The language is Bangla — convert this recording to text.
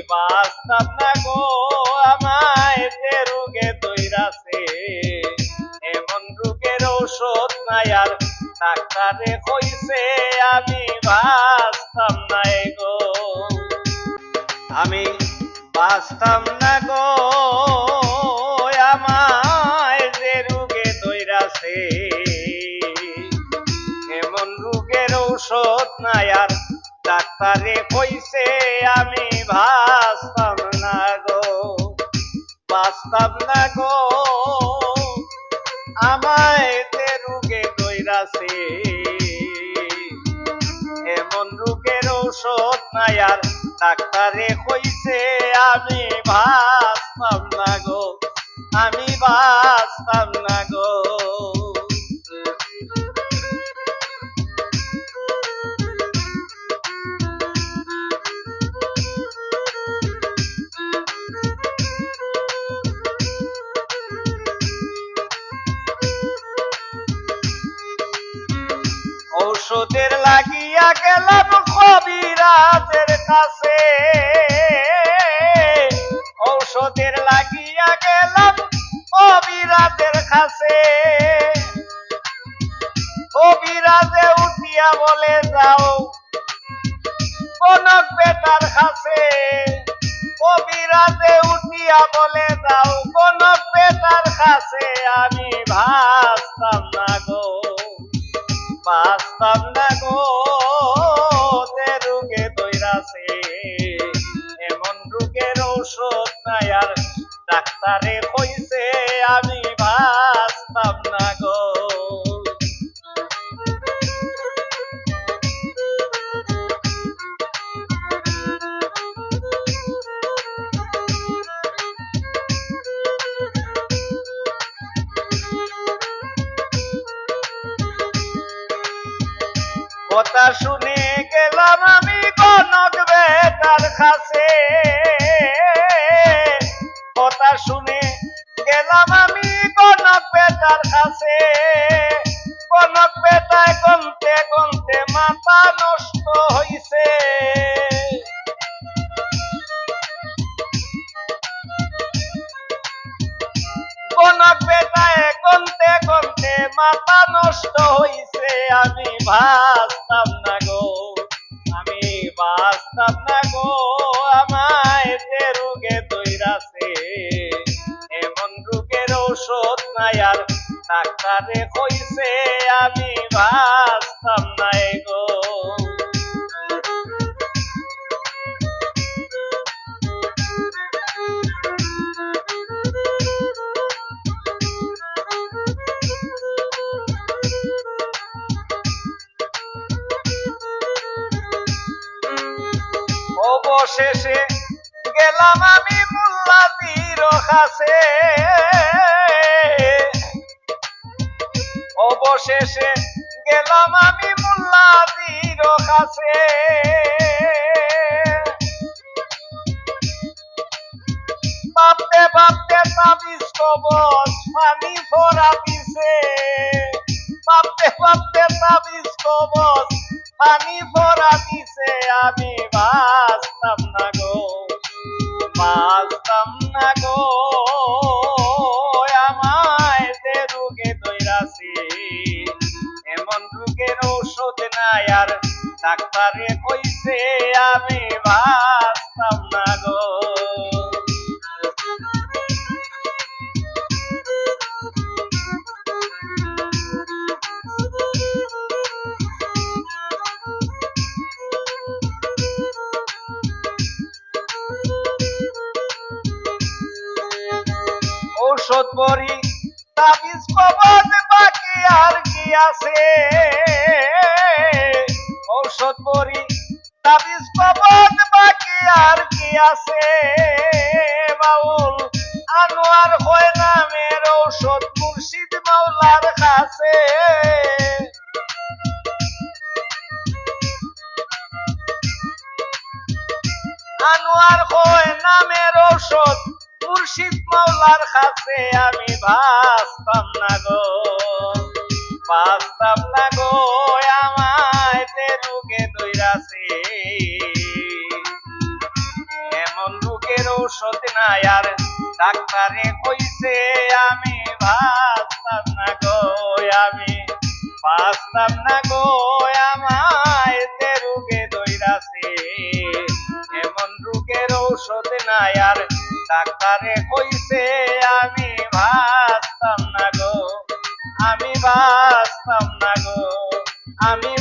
বাঁচতাম না গো আমায় যে রোগে দইরাছে এমন রোগের ঔষধ নাই আর ডাক্তারে কইছে আমি বাঁচতাম না গো আমি বাঁচতাম না গো আমায় যে রোগে দইরাছে এমন রোগের ঔষধ নাই আর ডাক্তারে কইছে আমি বাঁচতাম না গো বাঁচতাম না গো আমায় যে রোগে দইরাছে এমন রোগের ঔষধ নাই আর ডাক্তারে কইছে আমি বাঁচতাম না গো আমি বাঁচতাম না গো ঔষধের লাগিয়া গেলাম কবিরাজের কাছে ঔষধের লাগিয়া গেলাম কবিরাজের কাছে কবিরাজে উঠিয়া বলে যাও কনক বেটার কাছে কবিরাজে উঠিয়া বলে যাও কনক বেটার কাছে আমি বাঁচতাম না গো বাঁচতাম না গো যে রোগে দইরাছে এমন রোগের ঔষধ নাই আর ডাক্তারে কইছে আমি বাঁচতাম না গো কথা শুনে গেলাম আমি কনক বেটার কাছে কথা শুনে গেলাম আমি কনক বেটার কাছে কনক বেটায় গনতে গনতে মাথা নষ্ট হইছে কনক বেটায় গনতে গনতে মাথা নষ্ট হইছে আমি বাঁচতাম না গো আমি বাঁচতাম না গো আমায় যে রোগে দইরাছে এমন রোগের ঔষধ নাই আর ডাক্তারে কইছে আমি বাঁচতাম না গো অবশেষে গেলাম আমি মোল্লাজির কাছে অবশেষে গেলাম আমি মোল্লাজির কাছে ভাবতে ভাবতে তাবিজ কবজ পানি ভরা দিছে ভাবতে ভাবতে তাবিজ কবজ পানি ভরা দিছে আমি বাঁচতাম না গো বাঁচতাম না গো আমায় যে রোগে দইরাছে এমন রোগের ঔষধ নাই আর ডাক্তারে কইছে আমি বাঁচতাম না গো ঔষধ বড়ি তাবিজ কবজ বাকি আর কি আছে ঔষধ বড়ি তাবিজ কবজ বাকি আর কি আছে বাউল আনোয়ার হয় নামের ঔষধ মুর্শিদ মাওলার কাছে আনোয়ার হয় নামের ঔষধ মুর্শিদ মাওলার কাছে আমি বাঁচতাম না গো বাঁচতাম না গো আমায় যে রোগে দইরাছে এমন ঔষধ নাই আর ডাক্তারে কইছে আমি বাঁচতাম না গো, আমি বাঁচতাম না গো, আমায় যে রোগে ধইরাছে এমন রোগের ঔষধ নাই আর ডাক্তারে কইছে আমি বাঁচতাম না গো, আমি বাঁচতাম না গো, আমি